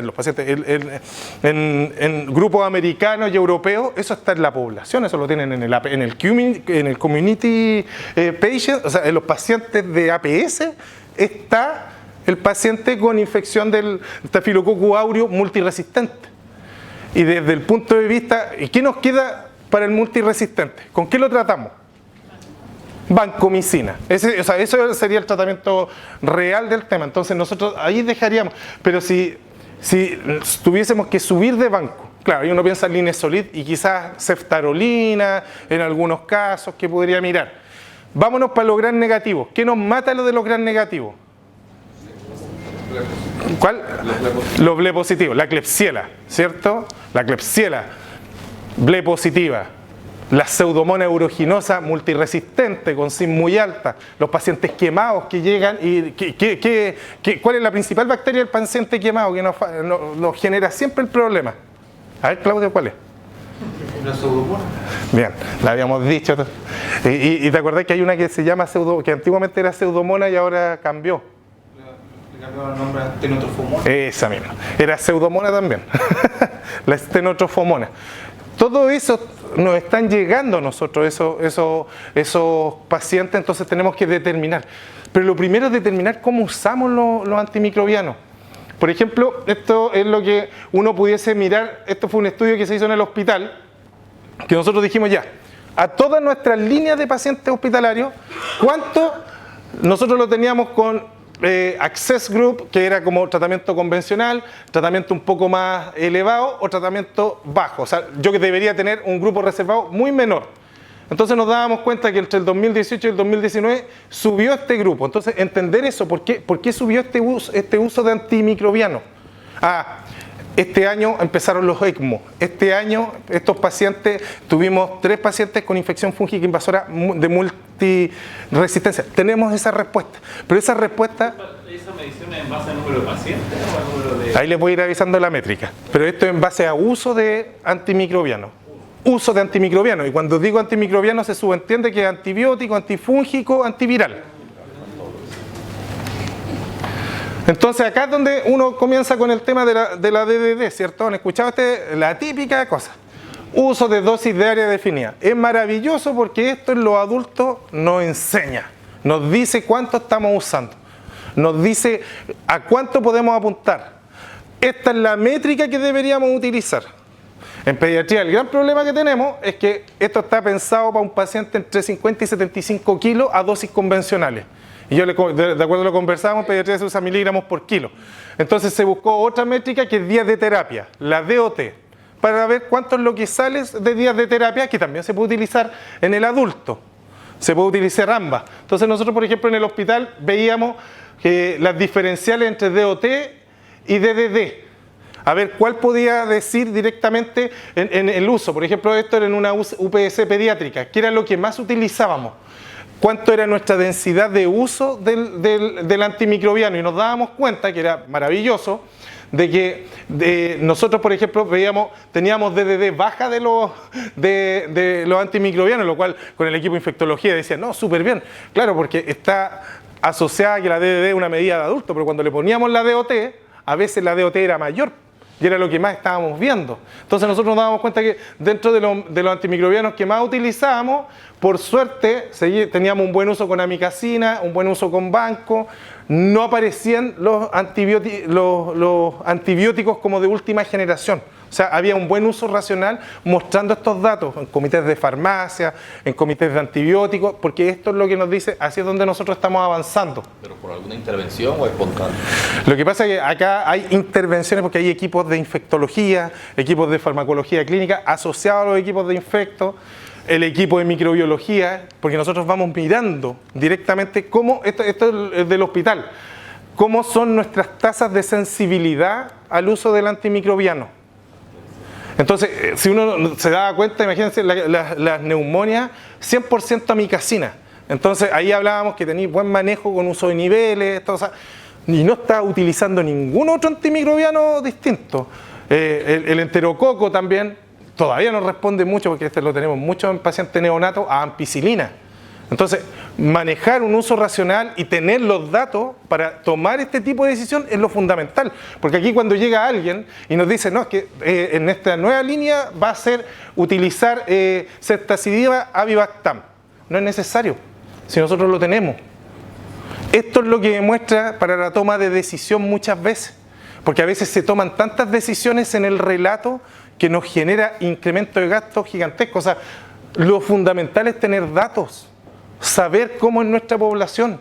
en grupos americanos y europeos, eso está en la población, eso lo tienen en el community patient, o sea, en los pacientes de APS está el paciente con infección del Staphylococcus aureus multiresistente. Y desde el punto de vista, ¿y qué nos queda para el multiresistente? ¿Con qué lo tratamos? Vancomicina. Eso sería el tratamiento real del tema. Entonces nosotros ahí dejaríamos. Pero si tuviésemos que subir de banco, claro, y uno piensa en Linezolid y quizás ceftarolina en algunos casos que podría mirar. Vámonos para los gram negativos. ¿Qué nos mata lo de los gram negativos? ¿Cuál? Los ble positivos. La Klebsiella, ¿cierto? La Klebsiella, ble positiva. La pseudomonas aeruginosa multiresistente con SIM muy alta, los pacientes quemados que llegan y ¿cuál es la principal bacteria del paciente quemado que nos genera siempre el problema? A ver, Claudio, ¿cuál es? La pseudomonas. Bien, la habíamos dicho. Y te acordás que hay una que se llama que antiguamente era pseudomonas y ahora cambió. Le cambió el nombre a Stenotrophomonas. Esa misma. Era pseudomonas también. La Stenotrophomonas. Todo eso nos están llegando a nosotros, esos pacientes, entonces tenemos que determinar. Pero lo primero es determinar cómo usamos los antimicrobianos. Por ejemplo, esto es lo que uno pudiese mirar, esto fue un estudio que se hizo en el hospital, que nosotros dijimos ya, a todas nuestras líneas de pacientes hospitalarios, ¿cuánto nosotros lo teníamos con Access Group, que era como tratamiento convencional, tratamiento un poco más elevado o tratamiento bajo? O sea, yo que debería tener un grupo reservado muy menor. Entonces nos dábamos cuenta que entre el 2018 y el 2019 subió este grupo. Entonces, entender eso, ¿por qué subió este uso de antimicrobianos? Este año empezaron los ECMO. Este año, estos pacientes, tuvimos 3 pacientes con infección fúngica invasora de multiresistencia. Tenemos esa respuesta. Pero esa respuesta... ¿Esa medición es en base al número de pacientes o al número de...? Ahí les voy a ir avisando la métrica. Pero esto es en base a uso de antimicrobianos. Uso de antimicrobianos. Y cuando digo antimicrobiano se subentiende que es antibiótico, antifúngico, antiviral. Entonces acá es donde uno comienza con el tema de la DDD, ¿cierto? ¿Han escuchado la típica cosa? Uso de dosis de área definida. Es maravilloso porque esto en los adultos nos enseña, nos dice cuánto estamos usando, nos dice a cuánto podemos apuntar. Esta es la métrica que deberíamos utilizar. En pediatría el gran problema que tenemos es que esto está pensado para un paciente entre 50 y 75 kilos a dosis convencionales. Y yo, de acuerdo a lo que conversábamos, en pediatría se usa miligramos por kilo. Entonces se buscó otra métrica que es días de terapia, la DOT, para ver cuánto es lo que sale de días de terapia, que también se puede utilizar en el adulto. Se puede utilizar ambas. Entonces nosotros, por ejemplo, en el hospital veíamos las diferenciales entre DOT y DDD. A ver cuál podía decir directamente en el uso. Por ejemplo, esto era en una UPS pediátrica, que era lo que más utilizábamos. Cuánto era nuestra densidad de uso del antimicrobiano. Y nos dábamos cuenta, que era maravilloso, de que nosotros, por ejemplo, teníamos DDD baja de los antimicrobianos, lo cual con el equipo de infectología decían, no, súper bien. Claro, porque está asociada a que la DDD es una medida de adulto, pero cuando le poníamos la DOT, a veces la DOT era mayor. Y era lo que más estábamos viendo. Entonces nosotros nos dábamos cuenta que dentro de los antimicrobianos que más utilizábamos, por suerte teníamos un buen uso con amicacina, un buen uso con banco, no aparecían los antibióticos como de última generación. O sea, había un buen uso racional mostrando estos datos en comités de farmacia, en comités de antibióticos, porque esto es lo que nos dice, así es donde nosotros estamos avanzando. ¿Pero por alguna intervención o espontáneo? Lo que pasa es que acá hay intervenciones porque hay equipos de infectología, equipos de farmacología clínica asociados a los equipos de infecto, el equipo de microbiología, porque nosotros vamos mirando directamente cómo, esto es del hospital, cómo son nuestras tasas de sensibilidad al uso del antimicrobiano. Entonces, si uno se da cuenta, imagínense las neumonias, 100% amicacina. Entonces, ahí hablábamos que tenía buen manejo con uso de niveles, y no está utilizando ningún otro antimicrobiano distinto. El enterococo también todavía no responde mucho, porque este lo tenemos mucho en pacientes neonatos, a ampicilina. Entonces, manejar un uso racional y tener los datos para tomar este tipo de decisión es lo fundamental. Porque aquí cuando llega alguien y nos dice, no, es que en esta nueva línea va a ser utilizar ceftazidima avibactam. No es necesario, si nosotros lo tenemos. Esto es lo que demuestra para la toma de decisión muchas veces. Porque a veces se toman tantas decisiones en el relato que nos genera incremento de gastos gigantescos. O sea, lo fundamental es tener datos. Saber cómo es nuestra población.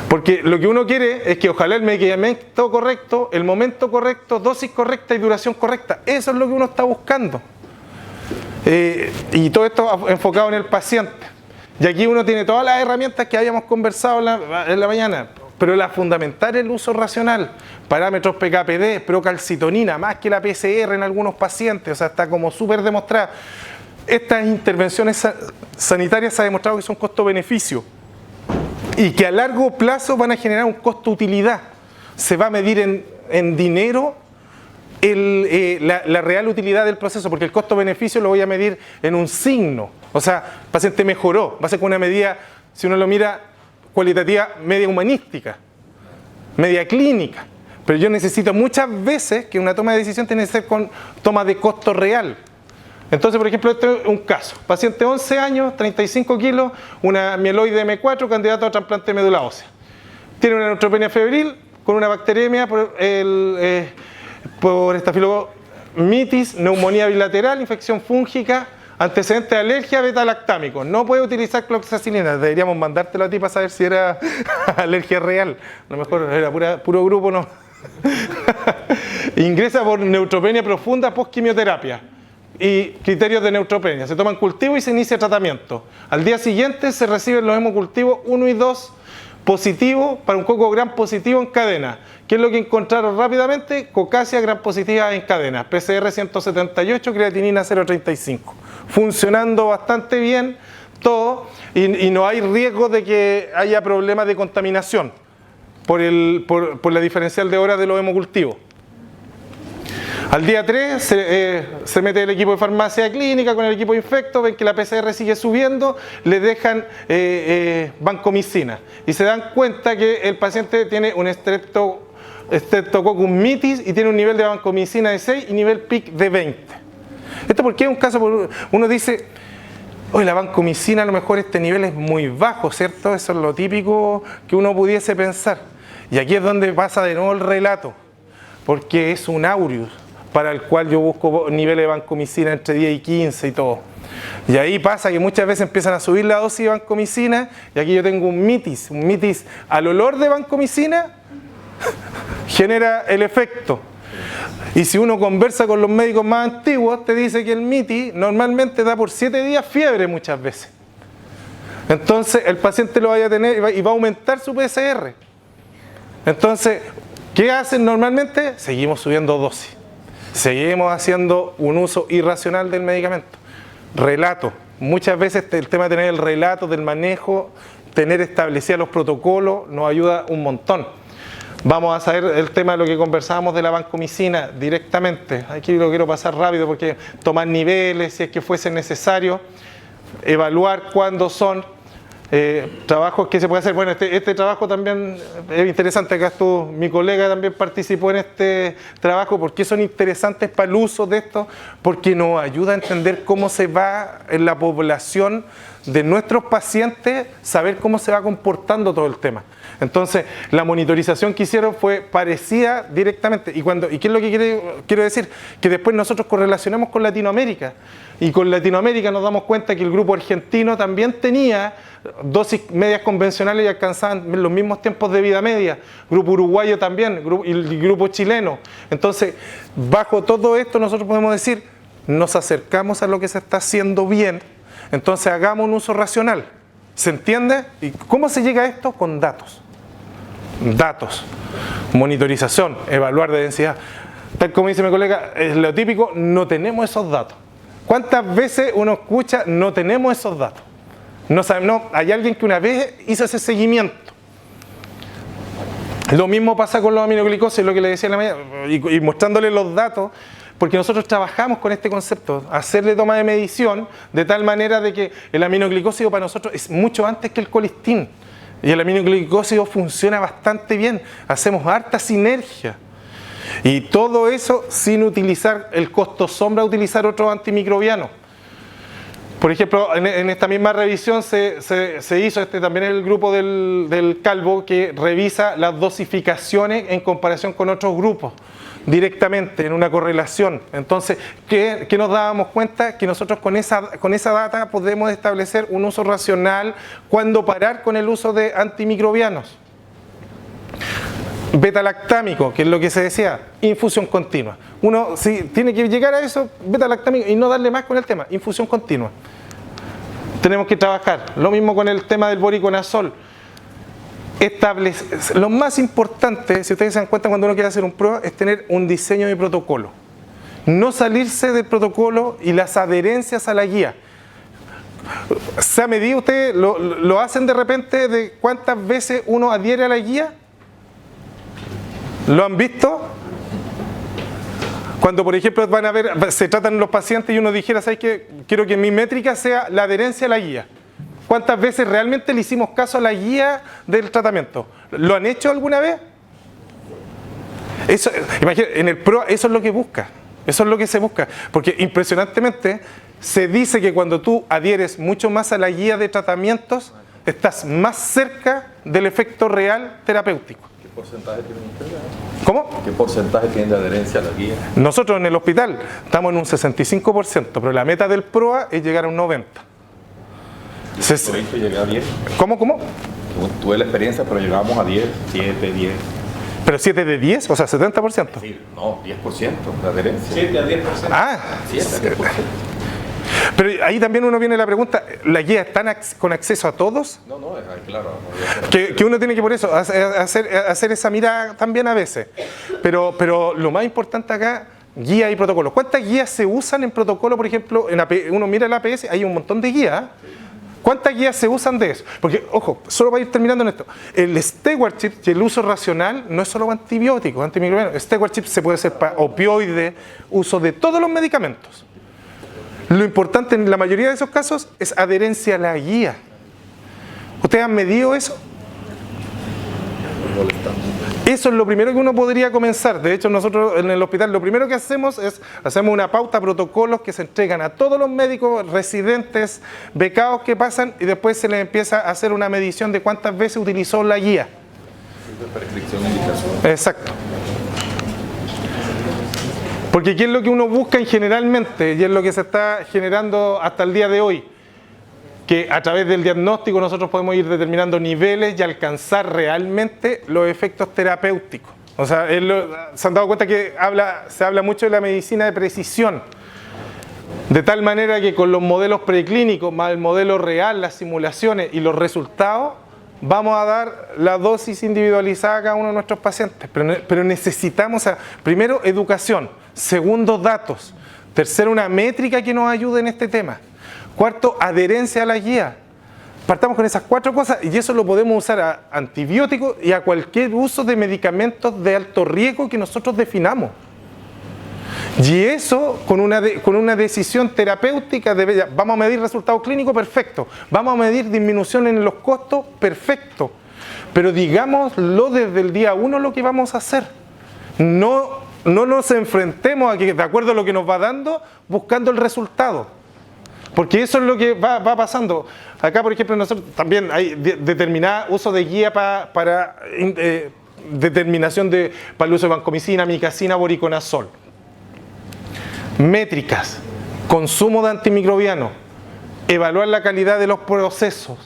Porque lo que uno quiere es que ojalá el medicamento correcto, el momento correcto, dosis correcta y duración correcta. Eso es lo que uno está buscando. Y todo esto enfocado en el paciente. Y aquí uno tiene todas las herramientas que habíamos conversado en la mañana. Pero la fundamental es el uso racional. Parámetros PKPD, procalcitonina, más que la PCR en algunos pacientes. O sea, está como súper demostrada. Estas intervenciones sanitarias se ha demostrado que son costo-beneficio y que a largo plazo van a generar un costo-utilidad. Se va a medir en dinero la real utilidad del proceso, porque el costo-beneficio lo voy a medir en un signo. O sea, el paciente mejoró, va a ser con una medida, si uno lo mira, cualitativa, media humanística, media clínica. Pero yo necesito muchas veces que una toma de decisión tiene que ser con toma de costo real. Entonces, por ejemplo, este es un caso. Paciente 11 años, 35 kilos, una mieloide M4, candidato a trasplante de médula ósea. Tiene una neutropenia febril con una bacteremia por estafilomitis, neumonía bilateral, infección fúngica, antecedente de alergia beta-lactámico. No puede utilizar cloxacilina. Deberíamos mandártelo a ti para saber si era alergia real. A lo mejor era puro grupo, no. Ingresa por neutropenia profunda post-quimioterapia. Y criterios de neutropenia. Se toman cultivo y se inicia tratamiento. Al día siguiente se reciben los hemocultivos 1 y 2 positivos para un coco gram positivo en cadena. ¿Qué es lo que encontraron rápidamente? Cocacia gram positiva en cadena. PCR 178, creatinina 0,35. Funcionando bastante bien todo y no hay riesgo de que haya problemas de contaminación por la diferencial de horas de los hemocultivos. Al día 3 se mete el equipo de farmacia clínica con el equipo de infecto, ven que la PCR sigue subiendo, le dejan vancomicina y se dan cuenta que el paciente tiene un Streptococcus mitis y tiene un nivel de vancomicina de 6 y nivel PIC de 20. Esto porque es un caso, uno dice, oye, la vancomicina a lo mejor este nivel es muy bajo, ¿cierto? Eso es lo típico que uno pudiese pensar. Y aquí es donde pasa de nuevo el relato, porque es un aureus. para el cual yo busco niveles de vancomicina entre 10 y 15 y todo. Y ahí pasa que muchas veces empiezan a subir la dosis de vancomicina y aquí yo tengo un mitis al olor de vancomicina genera el efecto. Y si uno conversa con los médicos más antiguos, te dice que el mitis normalmente da por 7 días fiebre muchas veces. Entonces el paciente lo vaya a tener y va a aumentar su PCR. Entonces, ¿qué hacen normalmente? Seguimos subiendo dosis. Seguimos haciendo un uso irracional del medicamento. Relato. Muchas veces el tema de tener el relato del manejo, tener establecidos los protocolos, nos ayuda un montón. Vamos a saber el tema de lo que conversábamos de la vancomicina directamente. Aquí lo quiero pasar rápido porque tomar niveles, si es que fuese necesario, evaluar cuándo son trabajos que se puede hacer. Bueno, este trabajo también es interesante. Acá estuvo mi colega, también participó en este trabajo. ¿Por qué son interesantes para el uso de esto? Porque nos ayuda a entender cómo se va en la población de nuestros pacientes, saber cómo se va comportando todo el tema. Entonces, la monitorización que hicieron fue parecida directamente. ¿Y qué es lo que quiero decir? Que después nosotros correlacionamos con Latinoamérica. Y con Latinoamérica nos damos cuenta que el grupo argentino también tenía dosis medias convencionales y alcanzaban los mismos tiempos de vida media. Grupo uruguayo también, y el grupo chileno. Entonces, bajo todo esto nosotros podemos decir, nos acercamos a lo que se está haciendo bien, entonces hagamos un uso racional. ¿Se entiende? ¿Y cómo se llega a esto? Con datos. Datos, monitorización, evaluar de densidad. Tal como dice mi colega, es lo típico, no tenemos esos datos. ¿Cuántas veces uno escucha, no tenemos esos datos? No sabe, no, hay alguien que una vez hizo ese seguimiento. Lo mismo pasa con los aminoglicosidos, lo que le decía en la mañana, y mostrándole los datos, porque nosotros trabajamos con este concepto, hacerle toma de medición, de tal manera de que el aminoglicósido para nosotros es mucho antes que el colistin. Y el aminoglicósido funciona bastante bien, hacemos harta sinergia. Y todo eso sin utilizar el costo sombra, utilizar otros antimicrobianos. Por ejemplo, en esta misma revisión se hizo, también el grupo del Calvo, que revisa las dosificaciones en comparación con otros grupos, directamente, en una correlación. Entonces, ¿qué nos dábamos cuenta? Que nosotros con esa data podemos establecer un uso racional, cuándo parar con el uso de antimicrobianos. Beta-lactámico, que es lo que se decía, infusión continua. Uno si tiene que llegar a eso, beta-lactámico, y no darle más con el tema, infusión continua. Tenemos que trabajar. Lo mismo con el tema del voriconazol. Lo más importante, si ustedes se dan cuenta cuando uno quiere hacer un prueba, es tener un diseño de protocolo. No salirse del protocolo y las adherencias a la guía. ¿Se ha medido ustedes, lo hacen de repente, de cuántas veces uno adhiere a la guía? ¿Lo han visto? Cuando, por ejemplo, van a ver, se tratan los pacientes y uno dijera, ¿sabes qué? Quiero que mi métrica sea la adherencia a la guía. ¿Cuántas veces realmente le hicimos caso a la guía del tratamiento? ¿Lo han hecho alguna vez? Eso, imagínate, en el PROA eso es lo que busca. Eso es lo que se busca. Porque impresionantemente se dice que cuando tú adhieres mucho más a la guía de tratamientos, estás más cerca del efecto real terapéutico. ¿Qué porcentaje tienen ustedes? ¿Cómo? ¿Qué porcentaje tienen de adherencia a la guía? Nosotros en el hospital estamos en un 65%, pero la meta del PROA es llegar a un 90%. Llegué a 10. ¿Cómo? Tuve la experiencia, pero llegamos a 10, 7, 10. ¿Pero 7 de 10? O sea, 70%. Sí, no, 10% de adherencia. 7 a 10%. Ah, 7 a 10%. pero ahí también uno viene la pregunta, ¿la guía está con acceso a todos? No, claro. Que uno tiene que por eso hacer esa mirada también a veces. Pero lo más importante acá, guía y protocolo. ¿Cuántas guías se usan en protocolo? Por ejemplo, uno mira el APS, hay un montón de guías. ¿Cuántas guías se usan de eso? Porque, ojo, solo para ir terminando en esto, el stewardship y el uso racional no es solo antibióticos, antimicrobianos. Stewardship se puede hacer para opioides, uso de todos los medicamentos. Lo importante en la mayoría de esos casos es adherencia a la guía. ¿Ustedes han medido eso? Eso es lo primero que uno podría comenzar. De hecho, nosotros en el hospital lo primero que hacemos es una pauta, protocolos que se entregan a todos los médicos residentes, becados que pasan, y después se les empieza a hacer una medición de cuántas veces utilizó la guía. Prescripción e indicación. Exacto. Porque ¿qué es lo que uno busca generalmente? Y es lo que se está generando hasta el día de hoy. Que a través del diagnóstico nosotros podemos ir determinando niveles y alcanzar realmente los efectos terapéuticos. O sea, se han dado cuenta que se habla mucho de la medicina de precisión. De tal manera que con los modelos preclínicos, más el modelo real, las simulaciones y los resultados, vamos a dar la dosis individualizada a cada uno de nuestros pacientes. Pero necesitamos, primero, educación. Segundo, datos. Tercero, una métrica que nos ayude en este tema. Cuarto, adherencia a la guía. Partamos con esas 4 cosas y eso lo podemos usar a antibióticos y a cualquier uso de medicamentos de alto riesgo que nosotros definamos. Y eso con una decisión terapéutica, vamos a medir resultados clínicos, perfecto. Vamos a medir disminución en los costos, perfecto. Pero digámoslo desde el día 1 lo que vamos a hacer. No nos enfrentemos a que, de acuerdo a lo que nos va dando, buscando el resultado. Porque eso es lo que va pasando. Acá, por ejemplo, nosotros también hay determinado uso de guía para determinación para el uso de vancomicina, amikacina, voriconazol. Métricas, consumo de antimicrobianos, evaluar la calidad de los procesos,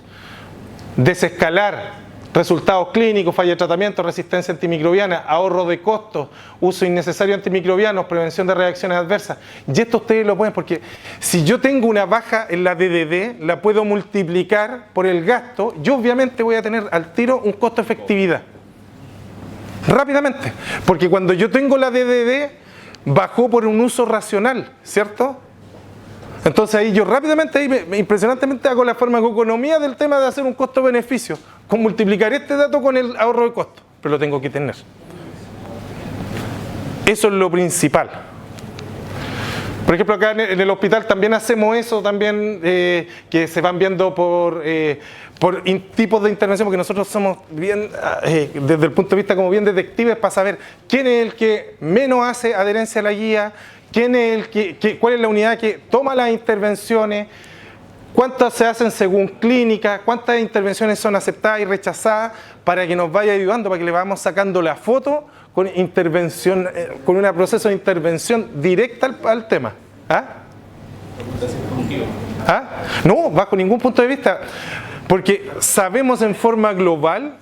desescalar, resultados clínicos, falla de tratamiento, resistencia antimicrobiana, ahorro de costos, uso innecesario de antimicrobianos, prevención de reacciones adversas. Y esto ustedes lo pueden, porque si yo tengo una baja en la DDD, la puedo multiplicar por el gasto, yo obviamente voy a tener al tiro un costo-efectividad. Rápidamente, porque cuando yo tengo la DDD, bajó por un uso racional, ¿cierto? Entonces ahí yo rápidamente, impresionantemente hago la farmacoeconomía del tema de hacer un costo-beneficio, con multiplicar este dato con el ahorro de costo, pero lo tengo que tener. Eso es lo principal. Por ejemplo, acá en el hospital también hacemos eso, también que se van viendo por tipos de intervención, porque nosotros somos bien, desde el punto de vista como bien detectives, para saber quién es el que menos hace adherencia a la guía, cuál es la unidad que toma las intervenciones, cuántas se hacen según clínica, cuántas intervenciones son aceptadas y rechazadas, para que nos vaya ayudando, para que le vamos sacando la foto con intervención, con un proceso de intervención directa al tema. ¿Ah? ¿Ah? No, bajo ningún punto de vista. Porque sabemos en forma global,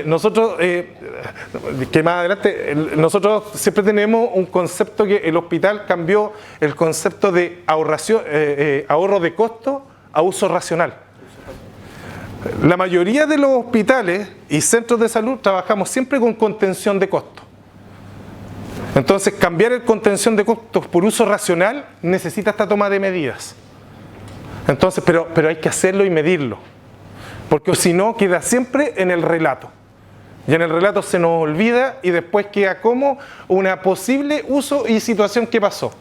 nosotros, que más adelante, nosotros siempre tenemos un concepto que el hospital cambió el concepto de ahorro de costo a uso racional. La mayoría de los hospitales y centros de salud trabajamos siempre con contención de costos. Entonces, cambiar el contención de costos por uso racional necesita esta toma de medidas. Entonces, pero hay que hacerlo y medirlo, porque si no queda siempre en el relato. Y en el relato se nos olvida y después queda como una posible uso y situación que pasó.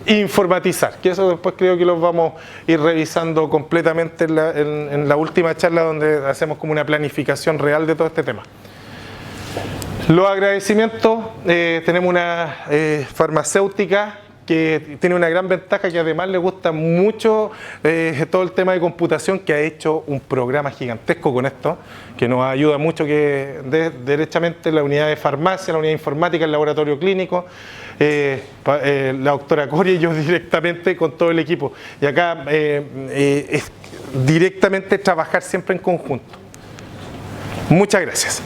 Informatizar, que eso después creo que los vamos a ir revisando completamente en la última charla, donde hacemos como una planificación real de todo este tema. Los agradecimientos, tenemos una farmacéutica que tiene una gran ventaja, que además le gusta mucho todo el tema de computación, que ha hecho un programa gigantesco con esto, que nos ayuda mucho, que derechamente la unidad de farmacia, la unidad de informática, el laboratorio clínico, la doctora Coria y yo directamente con todo el equipo. Y acá es directamente trabajar siempre en conjunto. Muchas gracias.